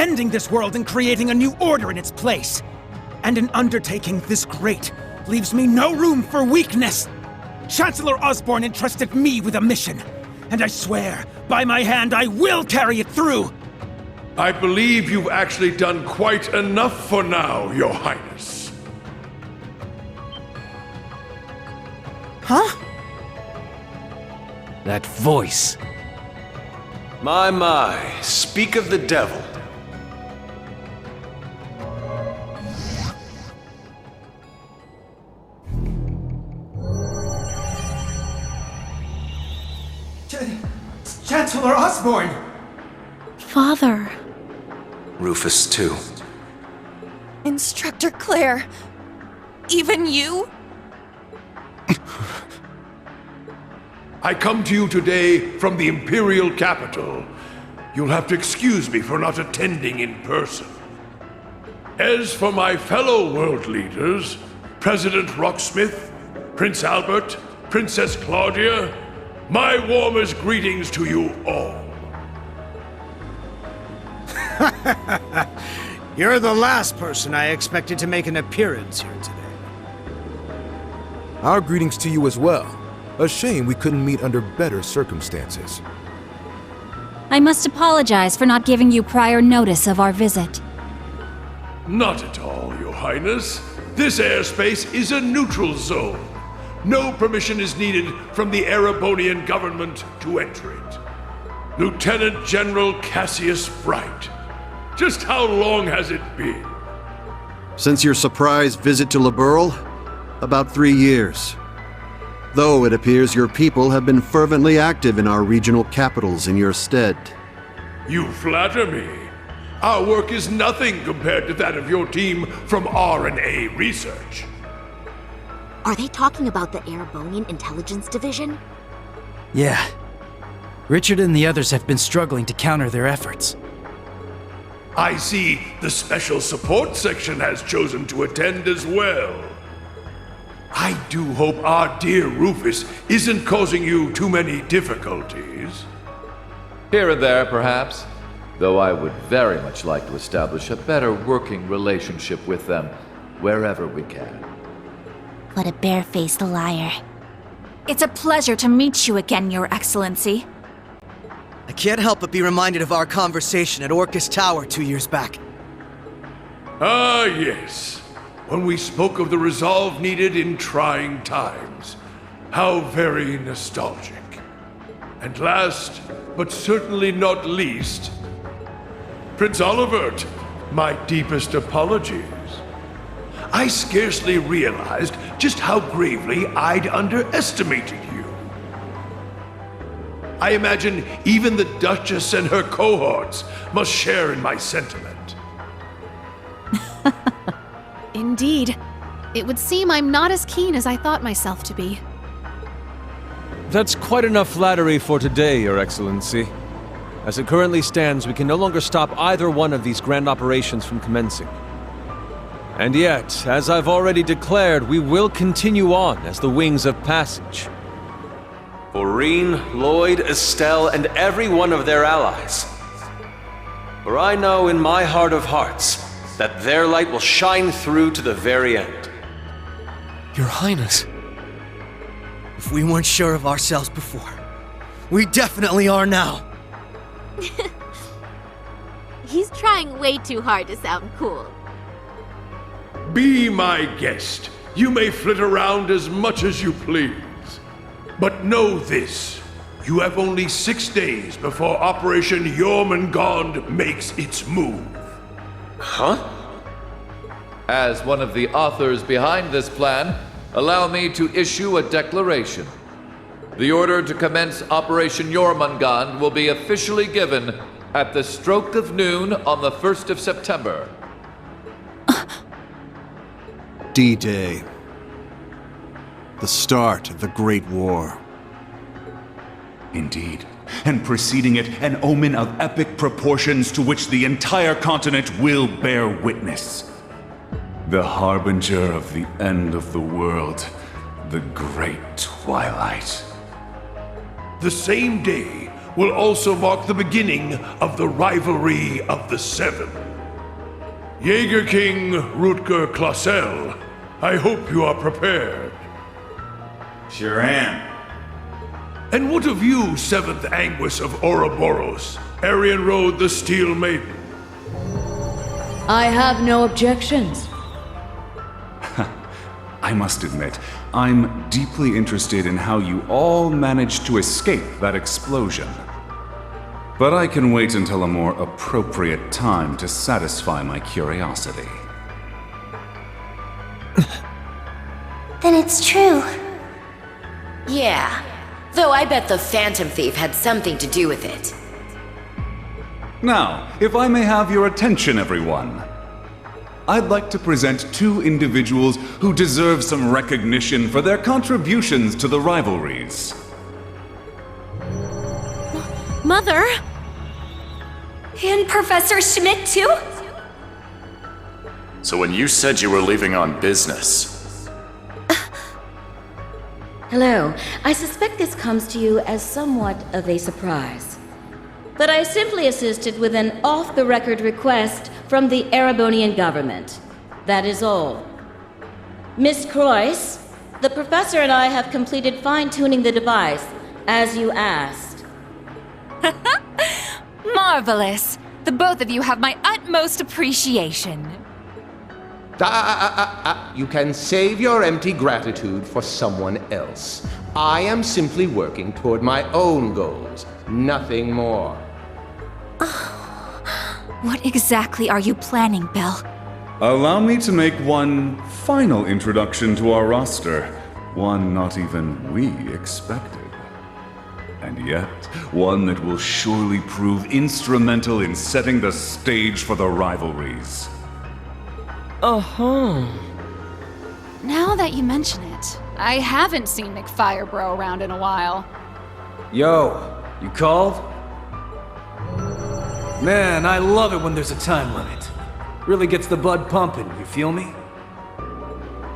ending this world and creating a new order in its place. And an undertaking this great leaves me no room for weakness. Chancellor Osborne entrusted me with a mission, and I swear, by my hand, I will carry it through. I believe you've actually done quite enough for now, Your Highness. Huh? That voice. My, speak of the devil. Chancellor Osborne! Father. Rufus, too. Instructor Claire. Even you? I come to you today from the Imperial capital. You'll have to excuse me for not attending in person. As for my fellow world leaders, President Rocksmith, Prince Albert, Princess Claudia, my warmest greetings to you all. You're the last person I expected to make an appearance here today. Our greetings to you as well. A shame we couldn't meet under better circumstances. I must apologize for not giving you prior notice of our visit. Not at all, Your Highness. This airspace is a neutral zone. No permission is needed from the Erebonian government to enter it. Lieutenant General Cassius Bright. Just how long has it been? Since your surprise visit to Liberl? About 3 years. Though it appears your people have been fervently active in our regional capitals in your stead. You flatter me. Our work is nothing compared to that of your team from R&A Research. Are they talking about the Erebonian Intelligence Division? Yeah. Richard and the others have been struggling to counter their efforts. I see the Special Support Section has chosen to attend as well. I do hope our dear Rufus isn't causing you too many difficulties. Here and there, perhaps. Though I would very much like to establish a better working relationship with them, wherever we can. What a barefaced liar. It's a pleasure to meet you again, Your Excellency. I can't help but be reminded of our conversation at Orcus Tower 2 years back. Ah, yes. When we spoke of the resolve needed in trying times. How very nostalgic. And last, but certainly not least, Prince Olivert, my deepest apologies. I scarcely realized just how gravely I'd underestimated you. I imagine even the Duchess and her cohorts must share in my sentiment. Indeed. It would seem I'm not as keen as I thought myself to be. That's quite enough flattery for today, Your Excellency. As it currently stands, we can no longer stop either one of these grand operations from commencing. And yet, as I've already declared, we will continue on as the Wings of Passage. Aurene, Lloyd, Estelle, and every one of their allies. For I know in my heart of hearts that their light will shine through to the very end. Your Highness. If we weren't sure of ourselves before, we definitely are now. He's trying way too hard to sound cool. Be my guest. You may flit around as much as you please. But know this. You have only 6 days before Operation Jormungand makes its move. Huh? As one of the authors behind this plan, allow me to issue a declaration. The order to commence Operation Jormungand will be officially given at the stroke of noon on the 1st of September. D-Day. The start of the Great War. Indeed. And preceding it, an omen of epic proportions to which the entire continent will bear witness. The harbinger of the end of the world, the Great Twilight. The same day, will also mark the beginning of the rivalry of the Seven. Jaeger King Rutger Clausel, I hope you are prepared. Sure am. And what of you, Seventh Anguis of Ouroboros, Arian Road the Steel Maiden? I have no objections. I must admit, I'm deeply interested in how you all managed to escape that explosion. But I can wait until a more appropriate time to satisfy my curiosity. Then it's true. Yeah, though I bet the Phantom Thief had something to do with it. Now, if I may have your attention, everyone. I'd like to present two individuals who deserve some recognition for their contributions to the rivalries. Mother? And Professor Schmidt, too? So when you said you were leaving on business... Hello. I suspect this comes to you as somewhat of a surprise. But I simply assisted with an off-the-record request from the Erebonian government. That is all. Miss Croyce, the professor and I have completed fine-tuning the device, as you asked. Marvelous! The both of you have my utmost appreciation. You can save your empty gratitude for someone else. I am simply working toward my own goals, nothing more. What exactly are you planning, Bill? Allow me to make one final introduction to our roster. One not even we expected. And yet, one that will surely prove instrumental in setting the stage for the rivalries. Uh-huh. Now that you mention it, I haven't seen McFirebro around in a while. Yo, you called? Man, I love it when there's a time limit. Really gets the blood pumping, you feel me?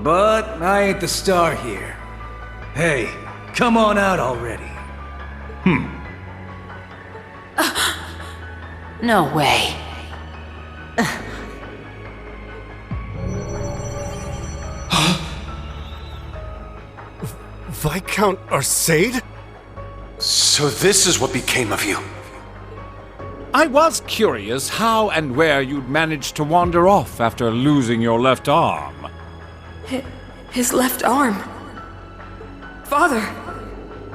But I ain't the star here. Hey, come on out already. No way. Viscount Arcade? So this is what became of you. I was curious how and where you'd managed to wander off after losing your left arm. His left arm. Father.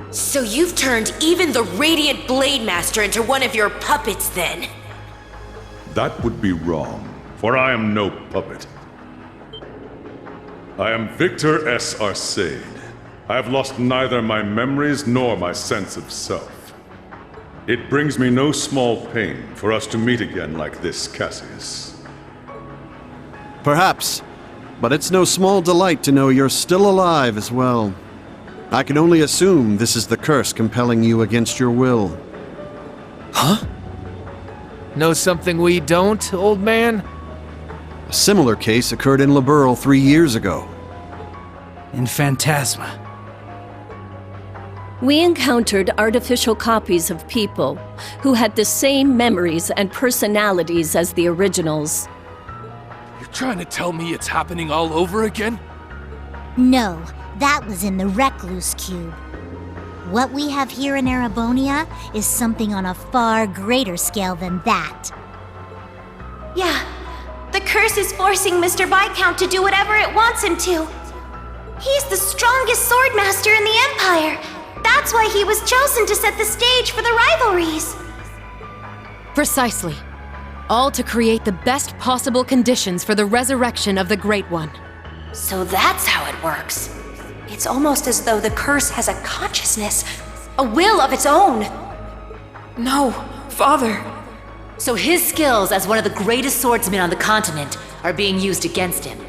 So you've turned even the Radiant Blade Master into one of your puppets, then? That would be wrong, for I am no puppet. I am Victor S. Arcade. I have lost neither my memories nor my sense of self. It brings me no small pain for us to meet again like this, Cassius. Perhaps, but it's no small delight to know you're still alive as well. I can only assume this is the curse compelling you against your will. Huh? Know something we don't, old man? A similar case occurred in Liberl 3 years ago. In Phantasma. We encountered artificial copies of people who had the same memories and personalities as the originals. You're trying to tell me it's happening all over again? No, that was in the Recluse Cube. What we have here in Erebonia is something on a far greater scale than that. Yeah, the curse is forcing Mr. Viscount to do whatever it wants him to. He's the strongest swordmaster in the Empire. That's why he was chosen to set the stage for the rivalries. Precisely. All to create the best possible conditions for the resurrection of the Great One. So that's how it works. It's almost as though the curse has a consciousness, a will of its own. No, Father. So his skills as one of the greatest swordsmen on the continent are being used against him.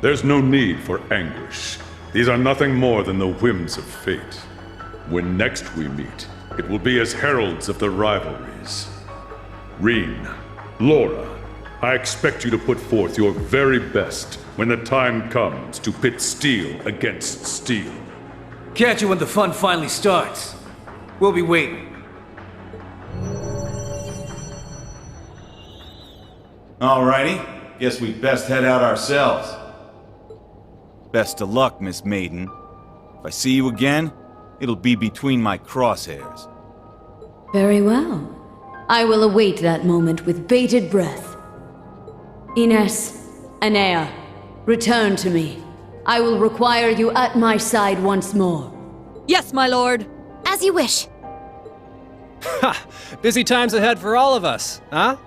There's no need for anguish. These are nothing more than the whims of fate. When next we meet, it will be as heralds of the rivalries. Reen, Laura, I expect you to put forth your very best when the time comes to pit steel against steel. Catch you when the fun finally starts. We'll be waiting. Alrighty, guess we best head out ourselves. Best of luck, Miss Maiden. If I see you again, it'll be between my crosshairs. Very well. I will await that moment with bated breath. Ines, Anea, return to me. I will require you at my side once more. Yes, my lord. As you wish. Ha! Busy times ahead for all of us, huh?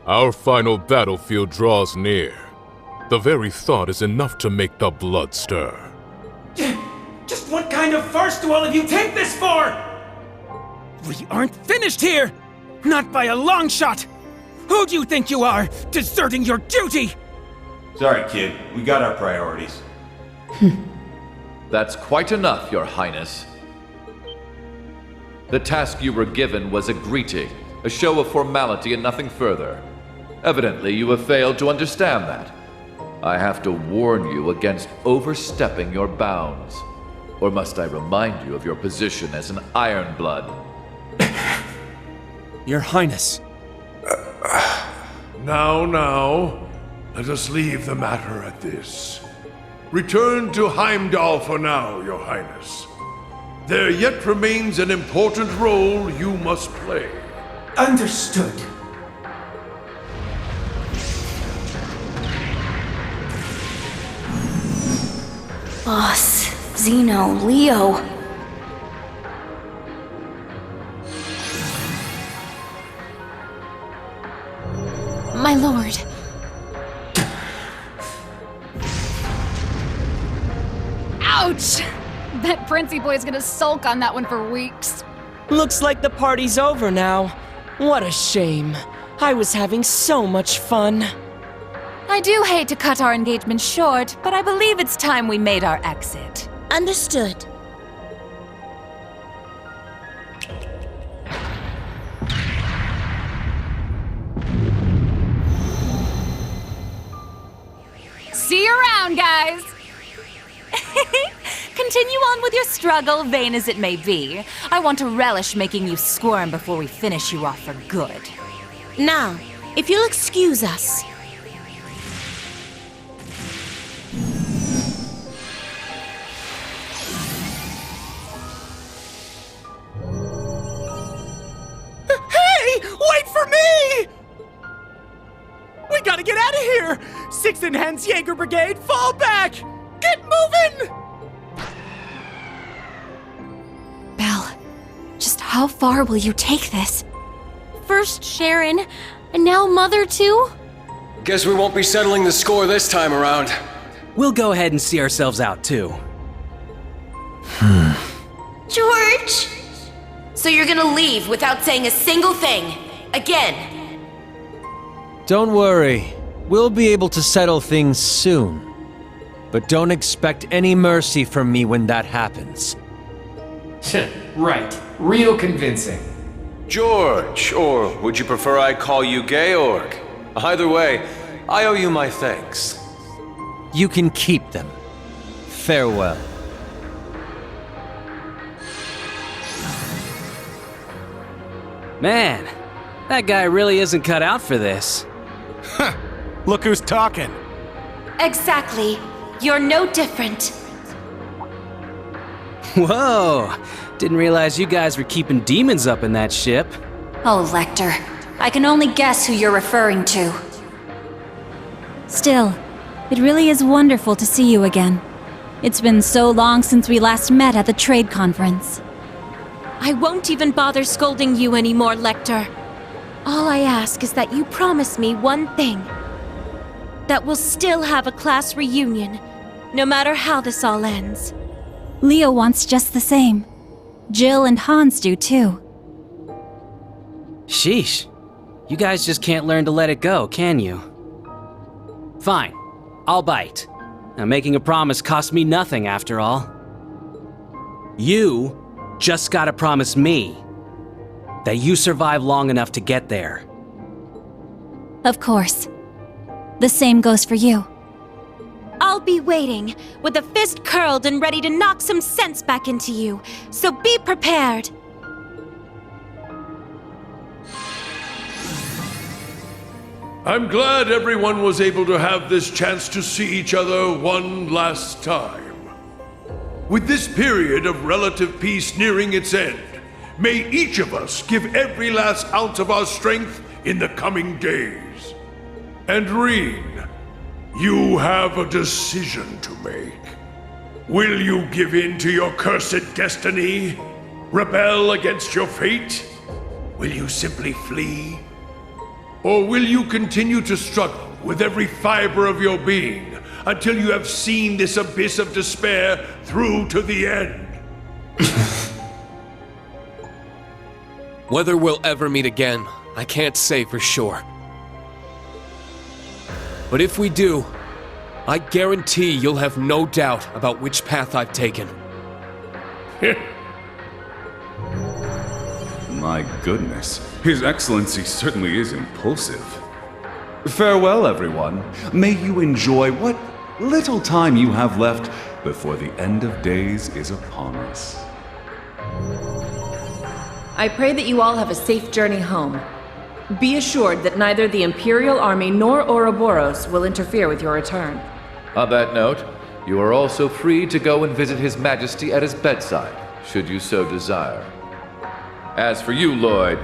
Our final battlefield draws near. The very thought is enough to make the blood stir. Just what kind of farce do all of you take this for? We aren't finished here! Not by a long shot! Who do you think you are, deserting your duty? Sorry, kid. We got our priorities. That's quite enough, Your Highness. The task you were given was a greeting, a show of formality and nothing further. Evidently, you have failed to understand that. I have to warn you against overstepping your bounds. Or must I remind you of your position as an Ironblood? Your Highness. Now, let us leave the matter at this. Return to Heimdall for now, Your Highness. There yet remains an important role you must play. Understood. Boss, Zeno, Leo. My lord. Ouch! Bet Princey Boy's gonna sulk on that one for weeks. Looks like the party's over now. What a shame. I was having so much fun. I do hate to cut our engagement short, but I believe it's time we made our exit. Understood. See you around, guys! Continue on with your struggle, vain as it may be. I want to relish making you squirm before we finish you off for good. Now, if you'll excuse us. Hey! Wait for me! We gotta get out of here! Sixth and Hens Jaeger Brigade, fall back! Get moving! Belle, just how far will you take this? First Sharon, and now Mother too? Guess we won't be settling the score this time around. We'll go ahead and see ourselves out too. George! So you're gonna leave without saying a single thing? Again? Don't worry. We'll be able to settle things soon. But don't expect any mercy from me when that happens. Right. Real convincing. George, or would you prefer I call you Georg? Either way, I owe you my thanks. You can keep them. Farewell. Man, that guy really isn't cut out for this. Look who's talking. Exactly. You're no different. Whoa! Didn't realize you guys were keeping demons up in that ship. Oh, Lecter. I can only guess who you're referring to. Still, it really is wonderful to see you again. It's been so long since we last met at the trade conference. I won't even bother scolding you anymore, Lecter. All I ask is that you promise me one thing. That we'll still have a class reunion, no matter how this all ends. Leo wants just the same. Jill and Hans do too. Sheesh. You guys just can't learn to let it go, can you? Fine. I'll bite. Now, making a promise costs me nothing, after all. You just gotta promise me that you survive long enough to get there. Of course. The same goes for you. I'll I'll be waiting, with a fist curled and ready to knock some sense back into you. So be prepared. I'm glad everyone was able to have this chance to see each other one last time. With this period of relative peace nearing its end, may each of us give every last ounce of our strength in the coming days. And Reen, you have a decision to make. Will you give in to your cursed destiny? Rebel against your fate? Will you simply flee? Or will you continue to struggle with every fiber of your being until you have seen this abyss of despair through to the end? Whether we'll ever meet again, I can't say for sure. But if we do, I guarantee you'll have no doubt about which path I've taken. My goodness, His Excellency certainly is impulsive. Farewell, everyone. May you enjoy what little time you have left before the end of days is upon us. I pray that you all have a safe journey home. Be assured that neither the Imperial Army nor Ouroboros will interfere with your return. On that note, you are also free to go and visit His Majesty at his bedside, should you so desire. As for you, Lloyd,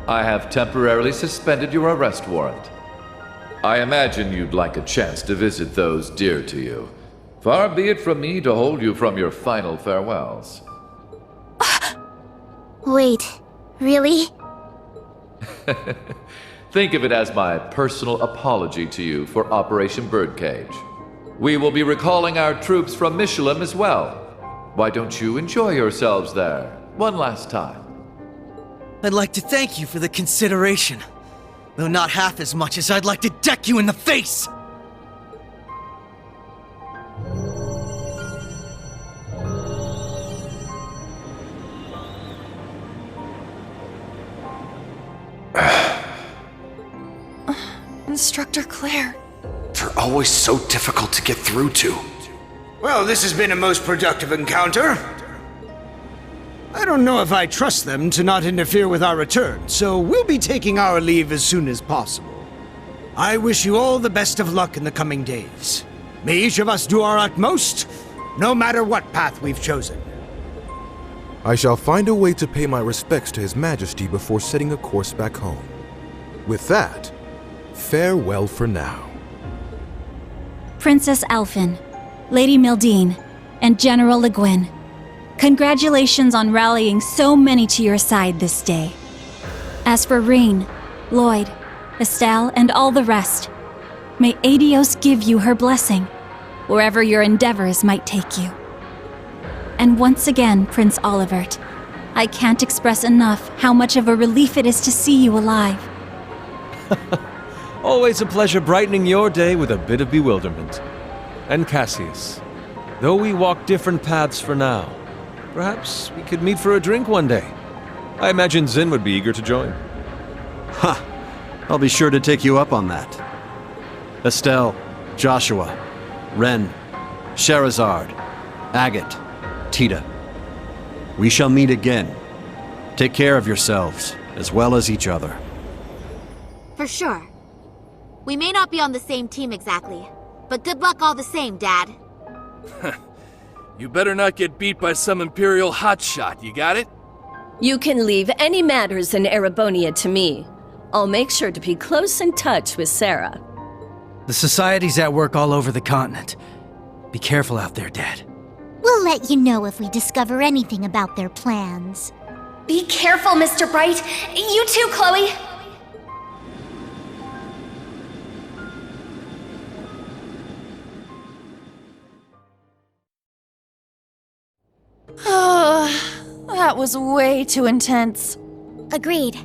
I have temporarily suspended your arrest warrant. I imagine you'd like a chance to visit those dear to you. Far be it from me to hold you from your final farewells. Wait, really? Think of it as my personal apology to you for Operation Birdcage. We will be recalling our troops from Michelin as well. Why don't you enjoy yourselves there one last time? I'd like to thank you for the consideration, though not half as much as I'd like to deck you in the face! Instructor Claire. They're always so difficult to get through to. Well, this has been a most productive encounter. I don't know if I trust them to not interfere with our return, so we'll be taking our leave as soon as possible. I wish you all the best of luck in the coming days. May each of us do our utmost, no matter what path we've chosen. I shall find a way to pay my respects to His Majesty before setting a course back home. With that, farewell for now. Princess Alphen, Lady Mildine, and General Le Guin, congratulations on rallying so many to your side this day. As for Reen, Lloyd, Estelle, and all the rest, may Adios give you her blessing, wherever your endeavors might take you. And once again, Prince Olivert, I can't express enough how much of a relief it is to see you alive. Always a pleasure brightening your day with a bit of bewilderment. And Cassius, though we walk different paths for now, perhaps we could meet for a drink one day. I imagine Zin would be eager to join. Ha! I'll be sure to take you up on that. Estelle, Joshua, Ren, Sherazard, Agate, Tita. We shall meet again. Take care of yourselves, as well as each other. For sure. We may not be on the same team exactly, but good luck all the same, Dad. You better not get beat by some Imperial hotshot, you got it? You can leave any matters in Erebonia to me. I'll make sure to be close in touch with Sarah. The Society's at work all over the continent. Be careful out there, Dad. We'll let you know if we discover anything about their plans. Be careful, Mr. Bright. You too, Chloe. That was way too intense. Agreed.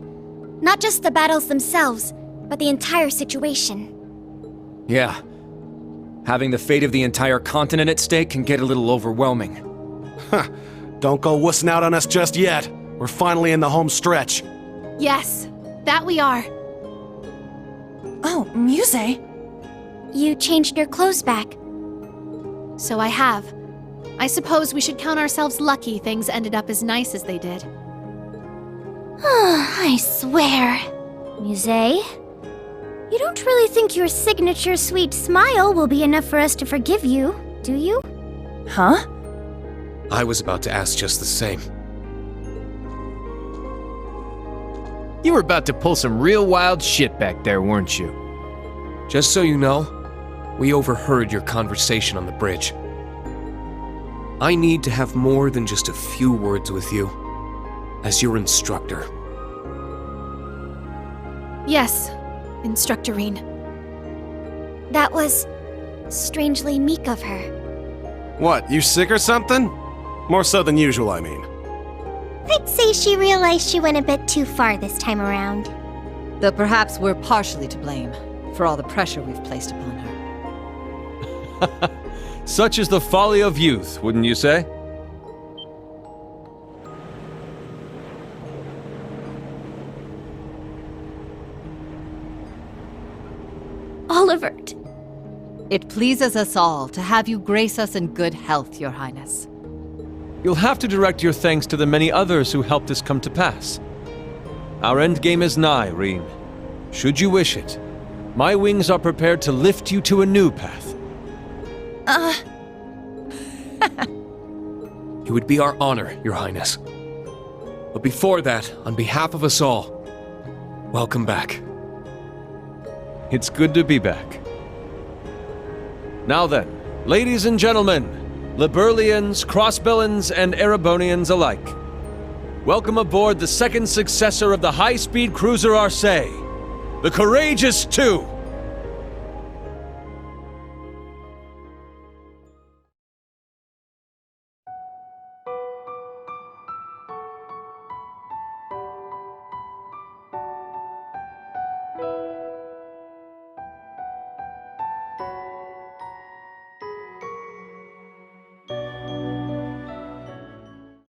Not just the battles themselves, but the entire situation. Yeah. Having the fate of the entire continent at stake can get a little overwhelming. Huh. Don't go wussing out on us just yet. We're finally in the home stretch. Yes, that we are. Oh, Muse? You changed your clothes back. So I have. I suppose we should count ourselves lucky things ended up as nice as they did. I swear. Muse? You don't really think your signature sweet smile will be enough for us to forgive you, do you? Huh? I was about to ask just the same. You were about to pull some real wild shit back there, weren't you? Just so you know, we overheard your conversation on the bridge. I need to have more than just a few words with you, as your instructor. Yes, Instructor Reen. That was strangely meek of her. What, you sick or something? More so than usual, I mean. I'd say she realized she went a bit too far this time around. Though perhaps we're partially to blame for all the pressure we've placed upon her. Such is the folly of youth, wouldn't you say? Olivert. It pleases us all to have you grace us in good health, Your Highness. You'll have to direct your thanks to the many others who helped this come to pass. Our endgame is nigh, Reen. Should you wish it, my wings are prepared to lift you to a new path. It would be our honor, Your Highness. But before that, on behalf of us all, welcome back. It's good to be back. Now then, ladies and gentlemen, Liberlians, Crossbellans, and Erebonians alike, welcome aboard the second successor of the high-speed cruiser Arcee, the Courageous 2.